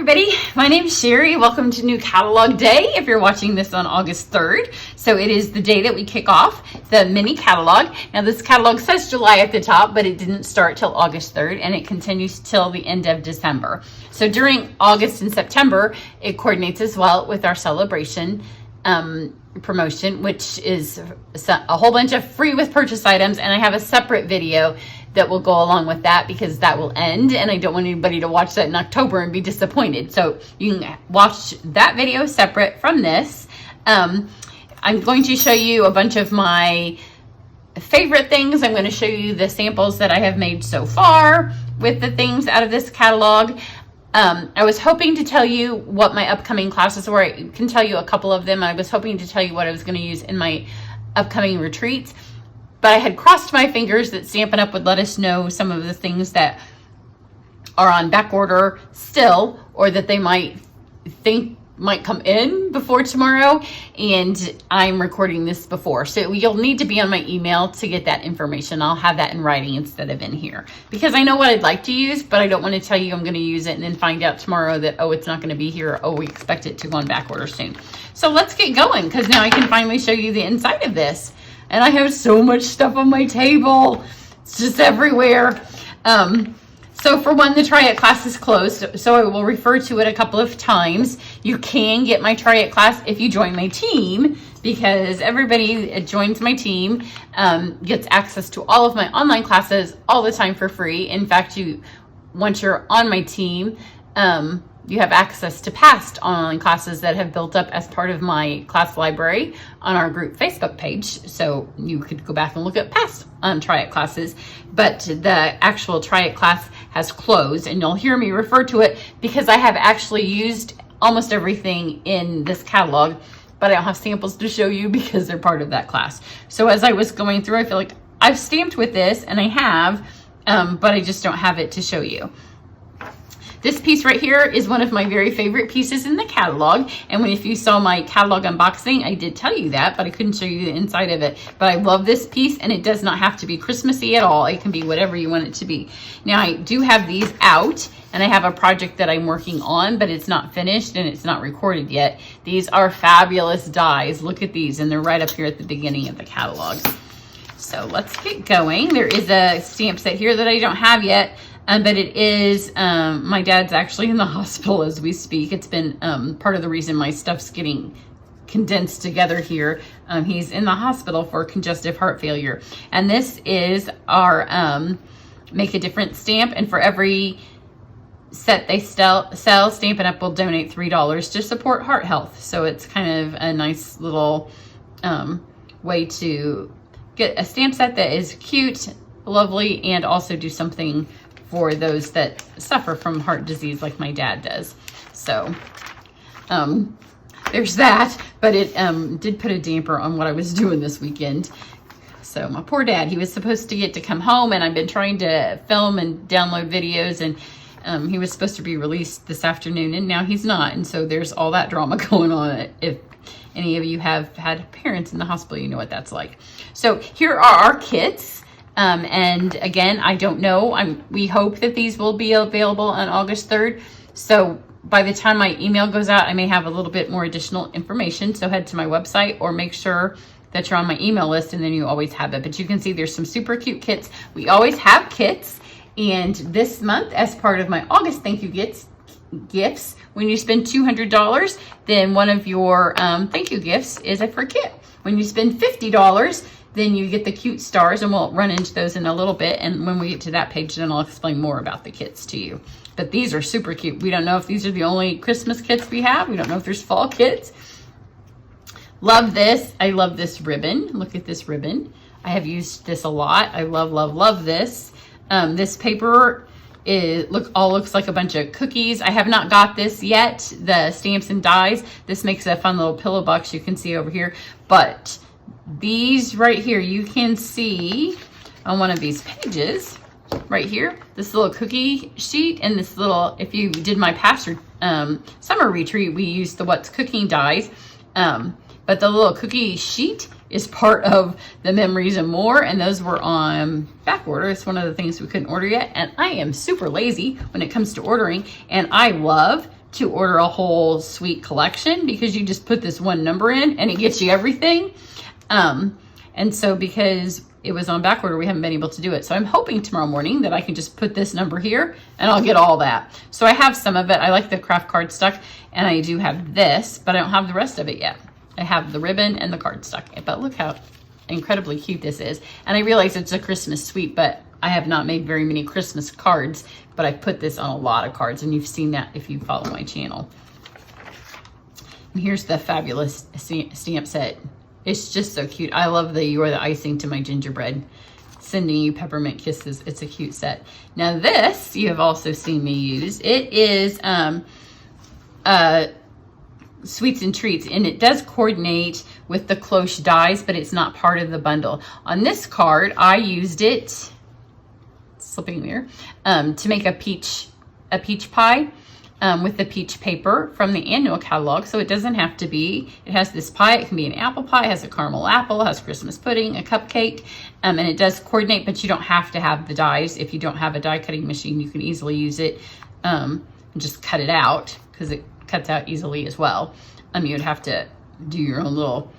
everybody, my name is Cheri. Welcome to New Catalog Day if you're watching this on August 3rd. So it is the day that we kick off the mini catalog. Now this catalog says July at the top, but it didn't start till August 3rd and it continues till the end of December. So during August and September, it coordinates as well with our celebration promotion, which is a whole bunch of free with purchase items. And I have a separate video that will go along with that because that will end and I don't want anybody to watch that in October and be disappointed. So you can watch that video separate from this. I'm going to show you a bunch of my favorite things. I'm going to show you the samples that I have made so far with the things out of this catalog. I was hoping to tell you what my upcoming classes were. I can tell you a couple of them. I was hoping to tell you what I was going to use in my upcoming retreats. But I had crossed my fingers that Stampin' Up! Would let us know some of the things that are on back order still, or that they might think might come in before tomorrow. And I'm recording this before. So you'll need to be on my email to get that information. I'll have that in writing instead of in here. Because I know what I'd like to use, but I don't want to tell you I'm going to use it and then find out tomorrow that, oh, it's not going to be here. Oh, we expect it to go on back order soon. So let's get going because now I can finally show you the inside of this. And I have so much stuff on my table. It's just everywhere. So for one, the Try It class is closed. So I will refer to it a couple of times. You can get my Try It class if you join my team, because everybody that joins my team gets access to all of my online classes all the time for free. In fact, once you're on my team, you have access to past online classes that have built up as part of my class library on our group Facebook page. So you could go back and look at past Try It classes, but the actual Try It class has closed and you'll hear me refer to it because I have actually used almost everything in this catalog, but I don't have samples to show you because they're part of that class. So as I was going through, I feel like I've stamped with this and I have, but I just don't have it to show you. This piece right here is one of my very favorite pieces in the catalog. And if you saw my catalog unboxing, I did tell you that, but I couldn't show you the inside of it. But I love this piece and it does not have to be Christmassy at all. It can be whatever you want it to be. Now I do have these out and I have a project that I'm working on, but it's not finished and it's not recorded yet. These are fabulous dies. Look at these and they're right up here at the beginning of the catalog. So let's get going. There is a stamp set here that I don't have yet. But it is, my dad's actually in the hospital as we speak. It's been part of the reason my stuff's getting condensed together here. He's in the hospital for congestive heart failure. And this is our Make a Difference stamp. And for every set they sell, Stampin' Up! Will donate $3 to support heart health. So it's kind of a nice little way to get a stamp set that is cute, lovely, and also do something for those that suffer from heart disease like my dad does. So there's that, but it did put a damper on what I was doing this weekend. So my poor dad, he was supposed to get to come home and I've been trying to film and download videos and he was supposed to be released this afternoon and now he's not. And so there's all that drama going on. If any of you have had parents in the hospital, you know what that's like. So here are our kits. And again, I don't know. We hope that these will be available on August 3rd. So by the time my email goes out, I may have a little bit more additional information. So head to my website or make sure that you're on my email list and then you always have it. But you can see there's some super cute kits. We always have kits. And this month, as part of my August thank you gifts, when you spend $200, then one of your thank you gifts is a free kit. When you spend $50, then you get the cute stars, and we'll run into those in a little bit. And when we get to that page, then I'll explain more about the kits to you. But these are super cute. We don't know if these are the only Christmas kits we have. We don't know if there's fall kits. Love this. I love this ribbon. Look at this ribbon. I have used this a lot. I love, love, love this. This paper looks like a bunch of cookies. I have not got this yet, the stamps and dies. This makes a fun little pillow box you can see over here. But these right here, you can see on one of these pages right here, this little cookie sheet and this little, if you did my past summer retreat, we used the What's Cooking dies. But the little cookie sheet is part of the Memories and More, and those were on back order. It's one of the things we couldn't order yet, and I am super lazy when it comes to ordering, and I love to order a whole suite collection because you just put this one number in and it gets you everything. And so because it was on back order, we haven't been able to do it. So I'm hoping tomorrow morning that I can just put this number here and I'll get all that. So I have some of it. I like the craft cardstock, and I do have this, but I don't have the rest of it yet. I have the ribbon and the cardstock, but look how incredibly cute this is. And I realize it's a Christmas suite, but I have not made very many Christmas cards, but I put this on a lot of cards, and you've seen that if you follow my channel. And here's the fabulous stamp set. It's just so cute. I love the "You Are the Icing to My Gingerbread," sending you peppermint kisses. It's a cute set. Now this, you have also seen me use. It is Sweets and Treats, and it does coordinate with the cloche dies, but it's not part of the bundle. On this card, I used it, slipping there, to make a peach pie. With the peach paper from the annual catalog. So it doesn't have to be, it has this pie, it can be an apple pie, it has a caramel apple, it has Christmas pudding, a cupcake, and it does coordinate, but you don't have to have the dies. If you don't have a die cutting machine, you can easily use it and just cut it out, because it cuts out easily as well. You would have to do your own little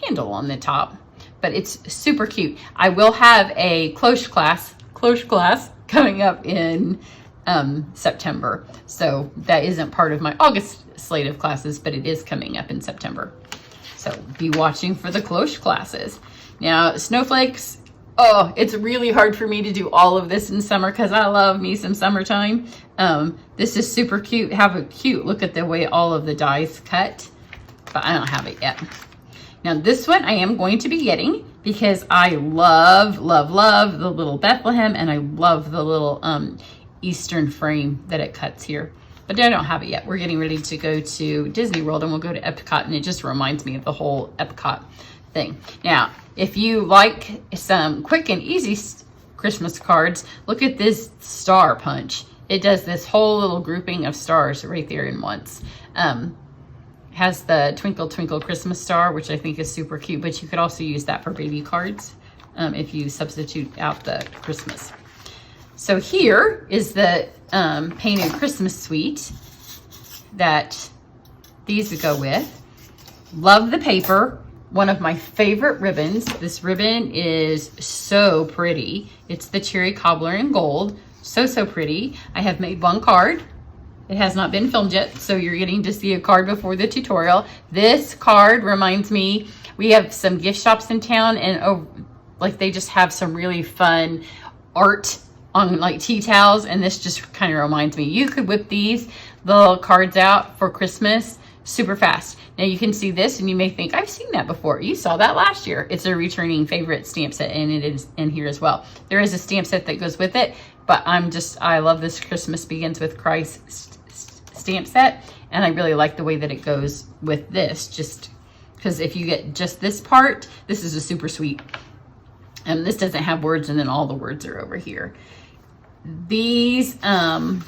handle on the top, but it's super cute. I will have a cloche class coming up in September. So that isn't part of my August slate of classes, but it is coming up in September. So be watching for the cloche classes. Now, snowflakes. Oh, it's really hard for me to do all of this in summer because I love me some summertime. This is super cute. Have a cute look at the way all of the dies cut, but I don't have it yet. Now this one I am going to be getting because I love, love, love the little Bethlehem, and I love the little Eastern frame that it cuts here, but I don't have it yet. We're getting ready to go to Disney World, and we'll go to Epcot, and it just reminds me of the whole Epcot thing. Now, if you like some quick and easy Christmas cards, look at this star punch. It does this whole little grouping of stars right there in once. Has the Twinkle Twinkle Christmas star, which I think is super cute, but you could also use that for baby cards if you substitute out the Christmas. So here is the painted Christmas suite that these go with. Love the paper. One of my favorite ribbons. This ribbon is so pretty. It's the Cheri Cobbler in gold. So, so pretty. I have made one card. It has not been filmed yet, so you're getting to see a card before the tutorial. This card reminds me, we have some gift shops in town, and like they just have some really fun art on like tea towels, and this just kind of reminds me. You could whip these little cards out for Christmas super fast. Now you can see this and you may think, I've seen that before. You saw that last year. It's a returning favorite stamp set, and it is in here as well. There is a stamp set that goes with it, but I love this Christmas Begins with Christ stamp set, and I really like the way that it goes with this, just because if you get just this part, this is a super sweet. And this doesn't have words, and then all the words are over here. These, I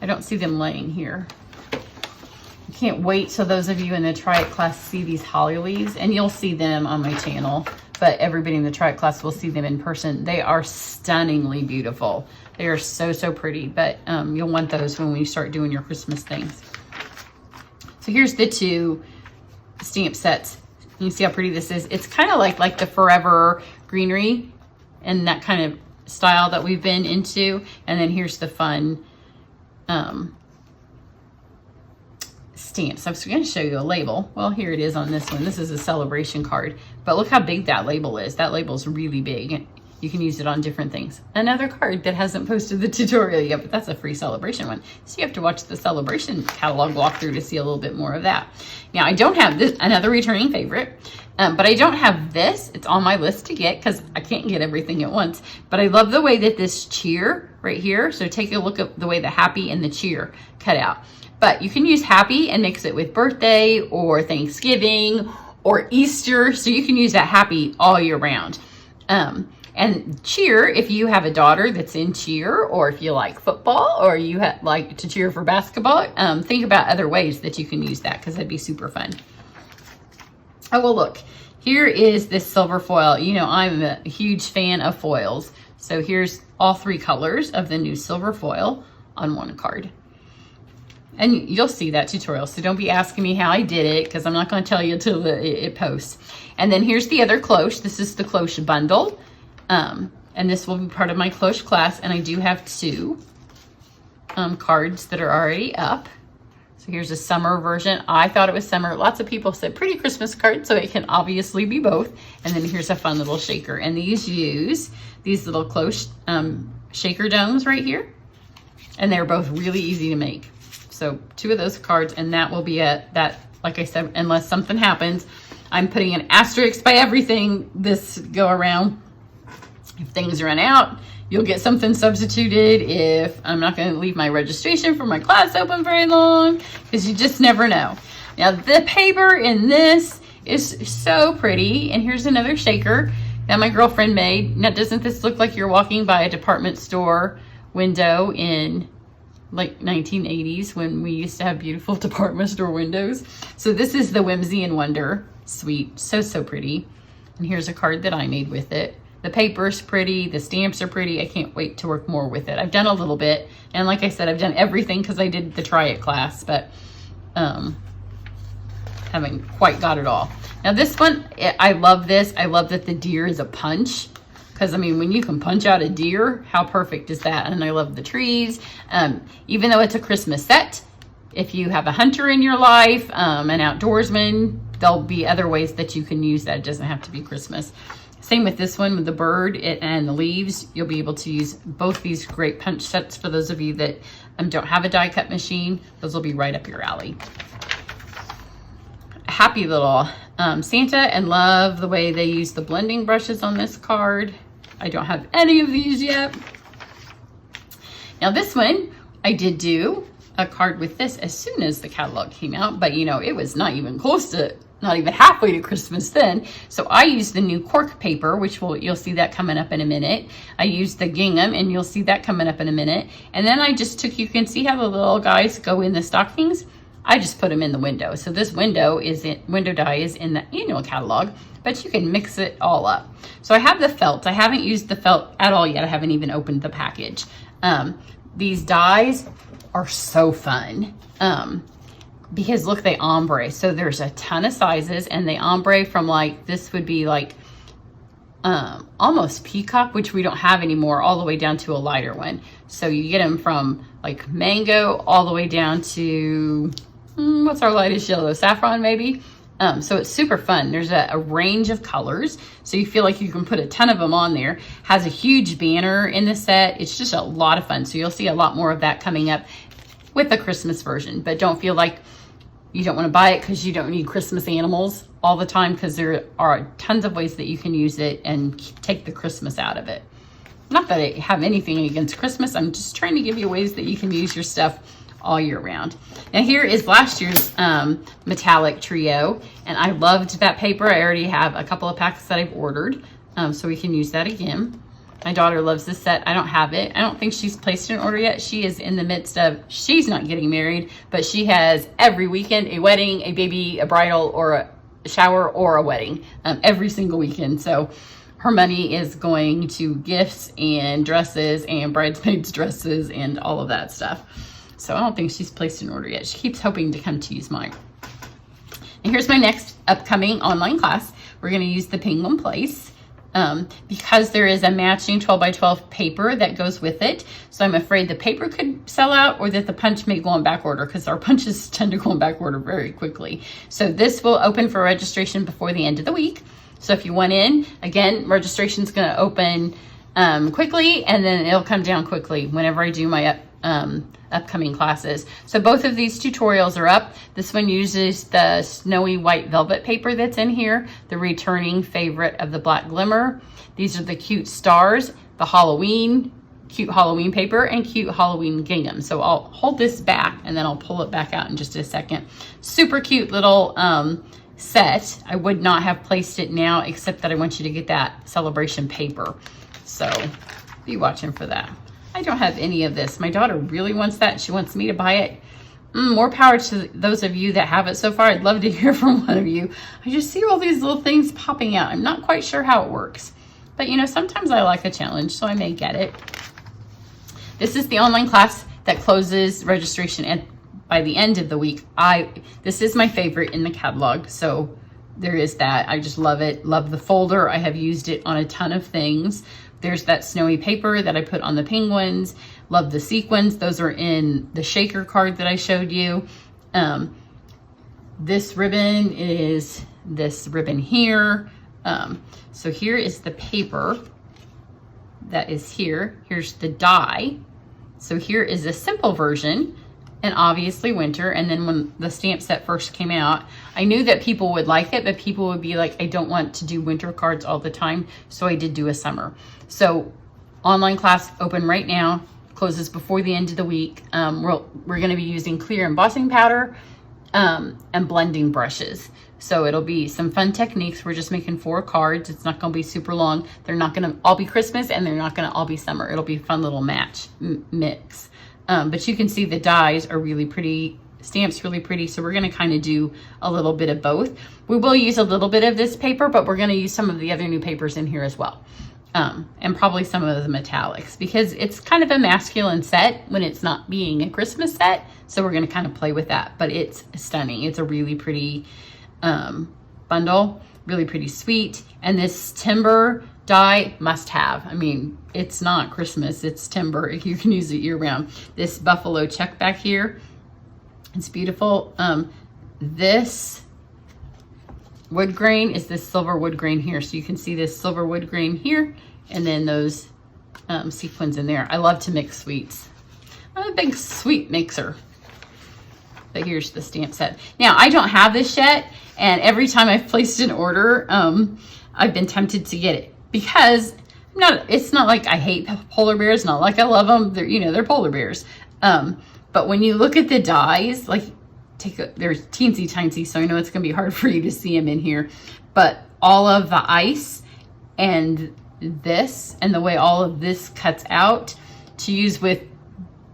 don't see them laying here. I can't wait till those of you in the Try It class see these holly leaves, and you'll see them on my channel, but everybody in the Try It class will see them in person. They are stunningly beautiful. They are so, so pretty, but you'll want those when we start doing your Christmas things. So here's the two stamp sets. You see how pretty this is? It's kind of like the Forever Greenery and that kind of style that we've been into. And then here's the fun stamps. I was going to show you a label. Well, here it is on this one. This is a celebration card, but look how big that label is. That label is really big. You can use it on different things. Another card that hasn't posted the tutorial yet, but that's a free celebration one. So you have to watch the celebration catalog walkthrough to see a little bit more of that. Now, I don't have this, another returning favorite, but I don't have this. It's on my list to get because I can't get everything at once. But I love the way that this cheer right here. So take a look at the way the happy and the cheer cut out. But you can use happy and mix it with birthday or Thanksgiving or Easter. So you can use that happy all year round. And cheer, if you have a daughter that's in cheer, or if you like football, or you like to cheer for basketball, think about other ways that you can use that, because that'd be super fun. Oh, well, look, here is this silver foil. You know, I'm a huge fan of foils. So here's all three colors of the new silver foil on one card. And you'll see that tutorial, so don't be asking me how I did it, because I'm not going to tell you until it posts. And then here's the other cloche. This is the cloche bundle, and this will be part of my cloche class, and I do have 2 cards that are already up. So here's a summer version. I thought it was summer. Lots of people said pretty Christmas card, so it can obviously be both. And then here's a fun little shaker, and these use these little cloche shaker domes right here, and they're both really easy to make. So 2 of those cards, and that will be that, like I said, unless something happens, I'm putting an asterisk by everything this go around. If things run out, you'll get something substituted. If I'm not going to leave my registration for my class open very long, because you just never know. Now the paper in this is so pretty, and here's another shaker that my girlfriend made. Now, doesn't this look like you're walking by a department store window in like 1980s, when we used to have beautiful department store windows? So this is the Whimsy and Wonder suite. So pretty. And here's a card that I made with it. The paper's pretty, the stamps are pretty. I can't wait to work more with it. I've done a little bit, and like I said, I've done everything because I did the try it class, but haven't quite got it all. Now this one, I love this. I love that the deer is a punch. Because, I mean, when you can punch out a deer, how perfect is that? And I love the trees. Even though it's a Christmas set, if you have a hunter in your life, an outdoorsman, there'll be other ways that you can use that. It doesn't have to be Christmas. Same with this one, with the bird and the leaves. You'll be able to use both these great punch sets for those of you that don't have a die cut machine. Those will be right up your alley. Happy little Santa, and love the way they use the blending brushes on this card. I don't have any of these yet. Now this one, I did do a card with this as soon as the catalog came out, but you know, it was not even close to, not even halfway to Christmas then. So I used the new cork paper, which you'll see that coming up in a minute. I used the gingham, and you'll see that coming up in a minute. And then I just took, you can see how the little guys go in the stockings. I just put them in the window. So this window die is in the annual catalog, but you can mix it all up. So I have the felt. I haven't used the felt at all yet. I haven't even opened the package. These dies are so fun because look, they ombre. So there's a ton of sizes, and they ombre from like, this would be like almost peacock, which we don't have anymore, all the way down to a lighter one. So you get them from like mango all the way down to what's our lightest yellow? Saffron maybe. So it's super fun. There's a range of colors, so you feel like you can put a ton of them on there. Has a huge banner in the set. It's just a lot of fun. So you'll see a lot more of that coming up with the Christmas version, but don't feel like you don't want to buy it because you don't need Christmas animals all the time, because there are tons of ways that you can use it and take the Christmas out of it. Not that I have anything against Christmas. I'm just trying to give you ways that you can use your stuff all year round. Now here is last year's metallic trio, and I loved that paper. I already have a couple of packs that I've ordered, so we can use that again. My daughter loves this set. I don't have it. I don't think she's placed an order yet. She is in the midst of, she's not getting married, but she has every weekend a wedding, a baby, a bridal, or a shower, or a wedding, every single weekend. So her money is going to gifts and dresses and bridesmaids dresses and all of that stuff. So I don't think she's placed an order yet. She keeps hoping to come to use mine. And here's my next upcoming online class. We're going to use the Penguin Place because there is a matching 12 by 12 paper that goes with it. So I'm afraid the paper could sell out, or that the punch may go on back order, because our punches tend to go on back order very quickly. So this will open for registration before the end of the week. So if you want in, again, registration is going to open quickly, and then it'll come down quickly whenever I do my upcoming classes. So both of these tutorials are up. This one uses the snowy white velvet paper that's in here, the returning favorite of the Black Glimmer. These are the cute stars, the Halloween, cute Halloween paper, and cute Halloween gingham. So I'll hold this back and then I'll pull it back out in just a second. Super cute little set. I would not have placed it now, except that I want you to get that celebration paper. So be watching for that. I don't have any of this. My daughter really wants that. She wants me to buy it. More power to those of you that have it so far. I'd love to hear from one of you. I just see all these little things popping out. I'm not quite sure how it works, but you know, sometimes I like a challenge, so I may get it. This is the online class that closes registration by the end of the week. This is my favorite in the catalog, so there is that. I just love it. Love the folder. I have used it on a ton of things. There's that snowy paper that I put on the penguins. Love the sequins. Those are in the shaker card that I showed you. This ribbon is this ribbon here. So here is the paper that is here. Here's the die. So here is a simple version, and obviously winter. And then when the stamp set first came out, I knew that people would like it, but people would be like, I don't want to do winter cards all the time. So I did do a summer. So online class open right now, closes before the end of the week. We're going to be using clear embossing powder and blending brushes. So it'll be some fun techniques. We're just making 4 cards. It's not going to be super long. They're not going to all be Christmas, and they're not going to all be summer. It'll be a fun little mix. But you can see the dies are really pretty, stamps really pretty. So we're going to kind of do a little bit of both. We will use a little bit of this paper, but we're going to use some of the other new papers in here as well. And probably some of the metallics, because it's kind of a masculine set when it's not being a Christmas set. So we're going to kind of play with that, but it's stunning. It's a really pretty bundle, really pretty sweet. And this timber die must have. I mean, it's not Christmas, it's timber. You can use it year round. This buffalo check back here, it's beautiful. This wood grain is this silver wood grain here. So you can see this silver wood grain here, and then those sequins in there. I love to mix sweets. I'm a big sweet mixer. But here's the stamp set. Now, I don't have this yet, and every time I've placed an order, I've been tempted to get it, because it's not like I hate polar bears, not like I love them. They're polar bears. But when you look at the dies, like they're teensy tiny, so I know it's gonna be hard for you to see them in here, but all of the ice and this, and the way all of this cuts out to use with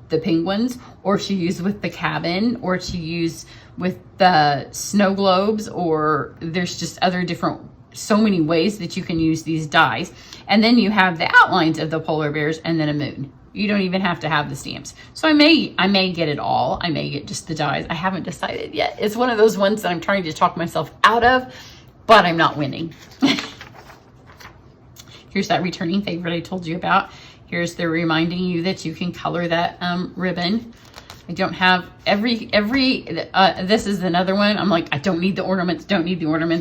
the penguins, or to use with the cabin, or to use with the snow globes, or there's just other different, so many ways that you can use these dies. And then you have the outlines of the polar bears, and then a moon. You don't even have to have the stamps. So I may get it all. I may get just the dies. I haven't decided yet. It's one of those ones that I'm trying to talk myself out of, but I'm not winning. Here's that returning favorite I told you about. Here's the reminding you that you can color that ribbon. I don't have this is another one. I'm like, I don't need the ornaments,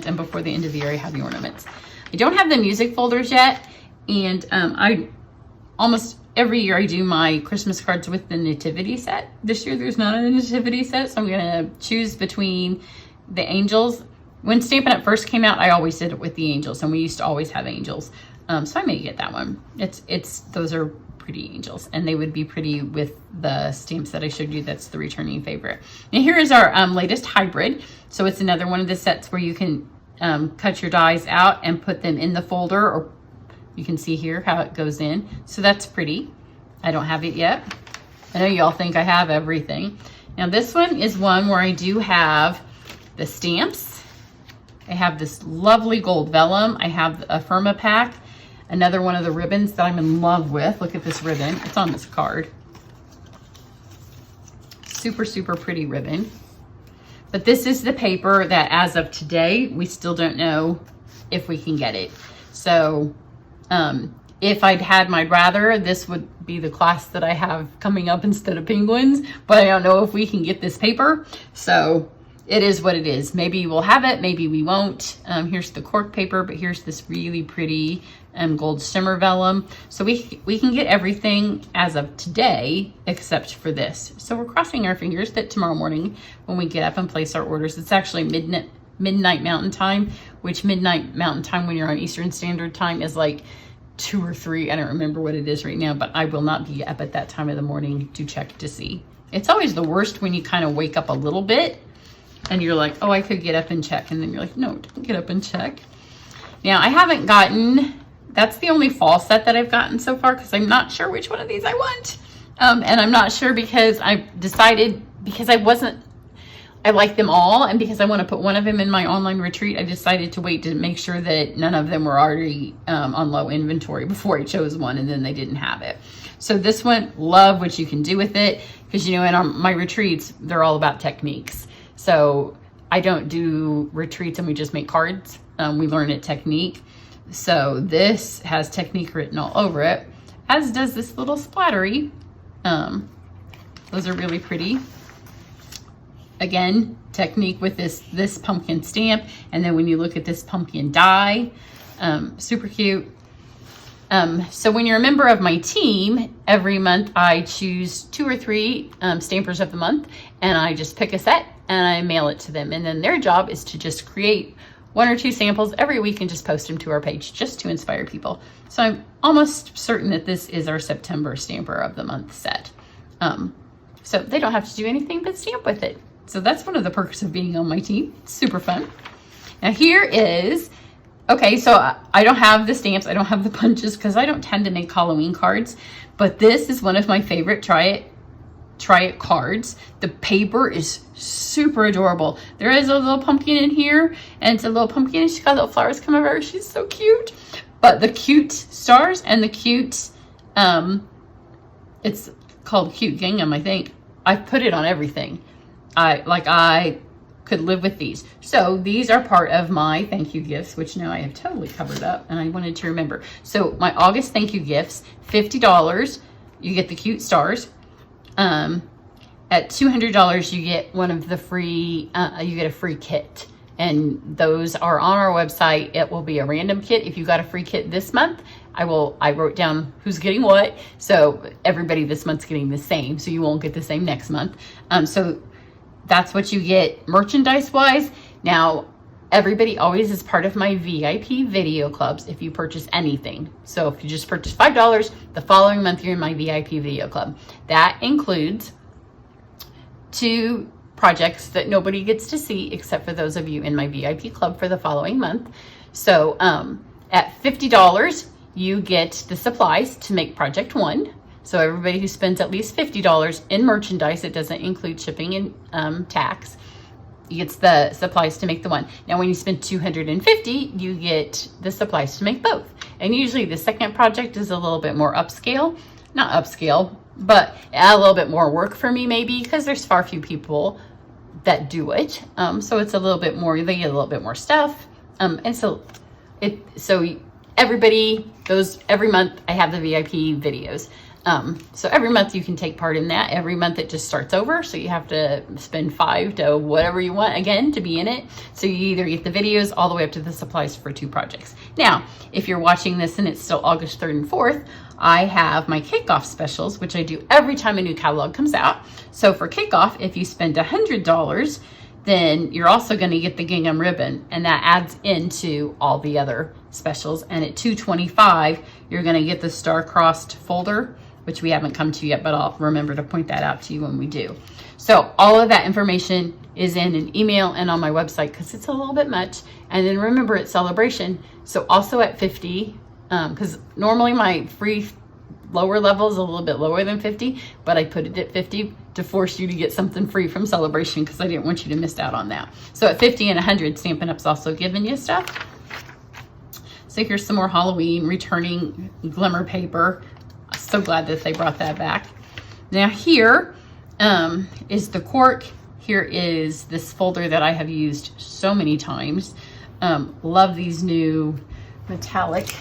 and before the end of the year, I have the ornaments. I don't have the music folders yet, and I almost every year I do my Christmas cards with the nativity set. This year there's not a nativity set, so I'm gonna choose between the angels. When Stampin' Up! First came out, I always did it with the angels, and we used to always have angels. So I may get that one. Those are pretty angels, and they would be pretty with the stamps that I showed you. That's the returning favorite. And here is our latest hybrid. So it's another one of the sets where you can cut your dies out and put them in the folder, or you can see here how it goes in. So that's pretty. I don't have it yet. I know y'all think I have everything. Now this one is one where I do have the stamps. I have this lovely gold vellum. I have a Firma pack. Another one of the ribbons that I'm in love with. Look at this ribbon. It's on this card. Super, super pretty ribbon. But this is the paper that as of today, we still don't know if we can get it. So if I'd had my rather, this would be the class that I have coming up instead of penguins. But I don't know if we can get this paper. So it is what it is. Maybe we'll have it, maybe we won't. Here's the cork paper, but here's this really pretty gold shimmer vellum. So we can get everything as of today except for this. So we're crossing our fingers that tomorrow morning when we get up and place our orders, it's actually midnight Mountain Time, which midnight Mountain Time when you're on Eastern Standard Time is like 2 or 3. I don't remember what it is right now, but I will not be up at that time of the morning to check to see. It's always the worst when you kind of wake up a little bit and you're like, oh, I could get up and check. And then you're like, no, don't get up and check. Now, I haven't gotten, that's the only fall set that I've gotten so far, because I'm not sure which one of these I want. And I'm not sure because I decided, because I like them all, and because I want to put one of them in my online retreat, I decided to wait to make sure that none of them were already on low inventory before I chose one, and then they didn't have it. So this one, love what you can do with it, because you know, in my retreats, they're all about techniques. So I don't do retreats and we just make cards. We learn a technique. So this has technique written all over it, as does this little splattery. Those are really pretty. Again, technique with this pumpkin stamp. And then when you look at this pumpkin die, super cute. So when you're a member of my team, every month I choose 2 or 3 stampers of the month, and I just pick a set and I mail it to them. And then their job is to just create 1 or 2 samples every week and just post them to our page just to inspire people. So I'm almost certain that this is our September stamper of the month set. So they don't have to do anything but stamp with it. So that's one of the perks of being on my team. It's super fun. Now here is, okay, so I don't have the stamps, I don't have the punches because I don't tend to make Halloween cards, but this is one of my favorite try it cards. The paper is super adorable. There is a little pumpkin in here, and it's a little pumpkin and she's got little flowers come over her. She's so cute. But the cute stars and the cute, it's called cute gingham, I think. I put it on everything. I could live with these. So these are part of my thank you gifts, which now I have totally covered up and I wanted to remember. So my August thank you gifts, $50, you get the cute stars. At $200, you get one of the free, you get a free kit. And those are on our website. It will be a random kit. If you got a free kit this month, I wrote down who's getting what. So everybody this month's getting the same. So you won't get the same next month. So that's what you get merchandise wise. Now, everybody always is part of my VIP video clubs if you purchase anything. So if you just purchase $5, the following month you're in my VIP video club. That includes 2 projects that nobody gets to see except for those of you in my VIP club for the following month. So at $50, you get the supplies to make project 1. So everybody who spends at least $50 in merchandise, it doesn't include shipping and tax, gets the supplies to make the one. Now, when you spend $250, you get the supplies to make both. And usually the second project is a little bit more upscale, not upscale, but a little bit more work for me maybe, because there's far few people that do it. So it's a little bit more, they get a little bit more stuff. And so everybody goes, every month I have the VIP videos. So every month you can take part in that. Every month it just starts over. So you have to spend $5 to whatever you want again to be in it. So you either get the videos all the way up to the supplies for 2 projects. Now, if you're watching this and it's still August 3rd and 4th, I have my kickoff specials, which I do every time a new catalog comes out. So for kickoff, if you spend $100, then you're also going to get the gingham ribbon, and that adds into all the other specials. And at $225, you're going to get the star-crossed folder, which we haven't come to yet, but I'll remember to point that out to you when we do. So all of that information is in an email and on my website because it's a little bit much. And then remember, it's celebration. So also at 50, because normally my free lower level is a little bit lower than 50, but I put it at 50 to force you to get something free from celebration because I didn't want you to miss out on that. So at 50 and 100, Stampin' Up's also giving you stuff. So here's some more Halloween returning glimmer paper. So glad that they brought that back. Now here is the cork. Here is this folder that I have used so many times. Love these new metallic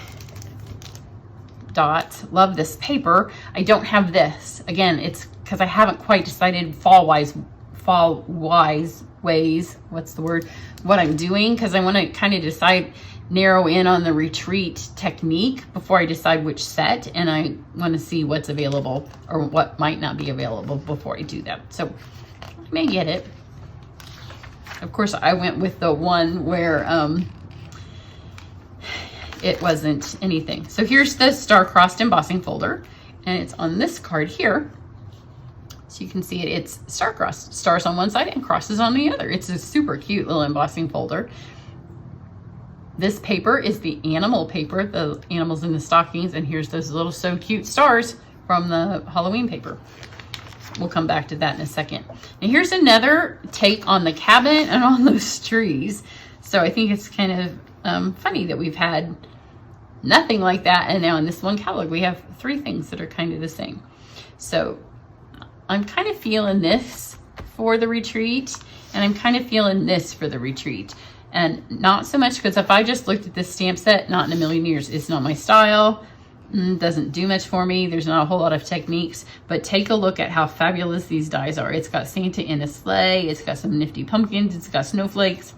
dots. Love this paper. I don't have this. Again, it's because I haven't quite decided fall-wise ways, what's the word, what I'm doing, because I want to kind of narrow in on the retreat technique before I decide which set, and I want to see what's available or what might not be available before I do that. So I may get it. Of course, I went with the one where it wasn't anything. So here's the star-crossed embossing folder, and it's on this card here. So you can see it's star-crossed, stars on one side and crosses on the other. It's a super cute little embossing folder. This paper is the animal paper, the animals in the stockings, and here's those little so cute stars from the Halloween paper. We'll come back to that in a second. And here's another take on the cabin and on those trees. So I think it's kind of funny that we've had nothing like that. And now in this one catalog, we have 3 things that are kind of the same. So I'm kind of feeling this for the retreat, and I'm kind of feeling this for the retreat. And not so much, because if I just looked at this stamp set, not in a million years. It's not my style. Doesn't do much for me. There's not a whole lot of techniques, but take a look at how fabulous these dies are. It's got Santa in a sleigh. It's got some nifty pumpkins. It's got snowflakes.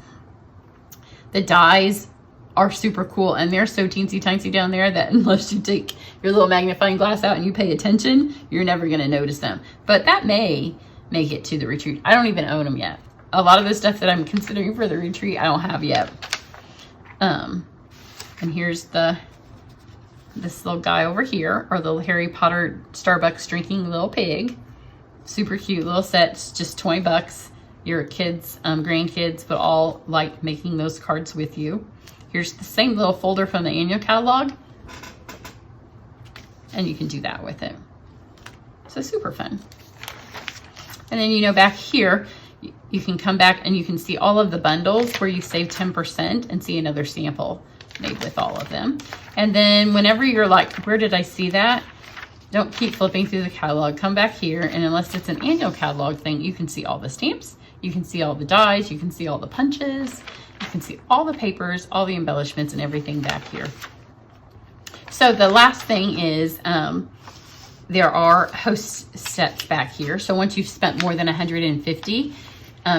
The dies are super cool, and they're so teensy tiny down there that unless you take your little magnifying glass out and you pay attention, you're never going to notice them. But that may make it to the retreat. I don't even own them yet. A lot of the stuff that I'm considering for the retreat, I don't have yet. And here's this little guy over here, or the little Harry Potter Starbucks drinking little pig. Super cute little sets, just 20 bucks. Your kids, grandkids would all like making those cards with you. Here's the same little folder from the annual catalog, and you can do that with it. So super fun. And then, you know, back here, you can come back and you can see all of the bundles where you save 10% and see another sample made with all of them. And then whenever you're like, where did I see that? Don't keep flipping through the catalog. Come back here, and unless it's an annual catalog thing, you can see all the stamps, you can see all the dies, you can see all the punches, you can see all the papers, all the embellishments, and everything back here. So the last thing is there are host sets back here. So once you've spent more than 150,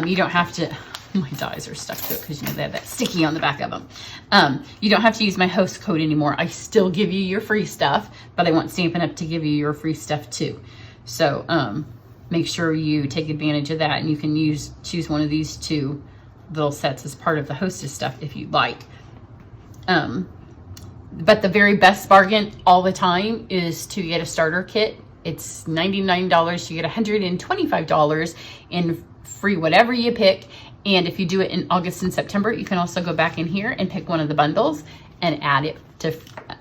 you don't have to, my dies are stuck to it because, you know, they have that sticky on the back of them. You don't have to use my host code anymore. I still give you your free stuff, but I want Stampin' Up! To give you your free stuff too. So make sure you take advantage of that, and you can choose one of these 2 little sets as part of the hostess stuff if you'd like. But the very best bargain all the time is to get a starter kit. It's $99. You get $125 in free whatever you pick. And if you do it in August and September, you can also go back in here and pick one of the bundles and add it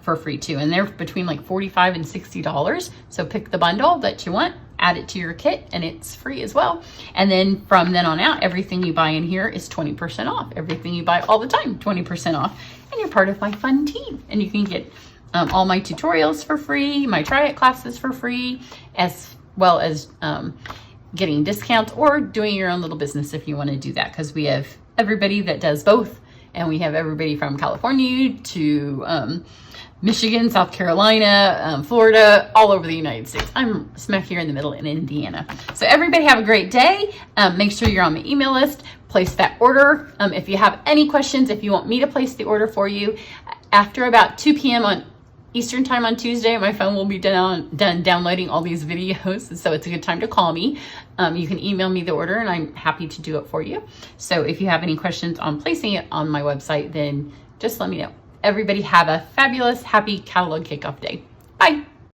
for free too. And they're between like $45 and $60. So pick the bundle that you want, add it to your kit, and it's free as well. And then from then on out, everything you buy in here is 20% off. Everything you buy all the time, 20% off. And you're part of my fun team. And you can get all my tutorials for free, my try it classes for free, as well as getting discounts or doing your own little business if you want to do that, because we have everybody that does both, and we have everybody from California to Michigan, South Carolina, Florida, all over the United States. I'm smack here in the middle in Indiana. So everybody have a great day. Make sure you're on the email list. Place that order. If you have any questions, if you want me to place the order for you, after about 2 p.m. on Eastern time on Tuesday, my phone will be done downloading all these videos, so it's a good time to call me. You can email me the order, and I'm happy to do it for you. So if you have any questions on placing it on my website, then just let me know. Everybody have a fabulous, happy catalog kickoff day. Bye.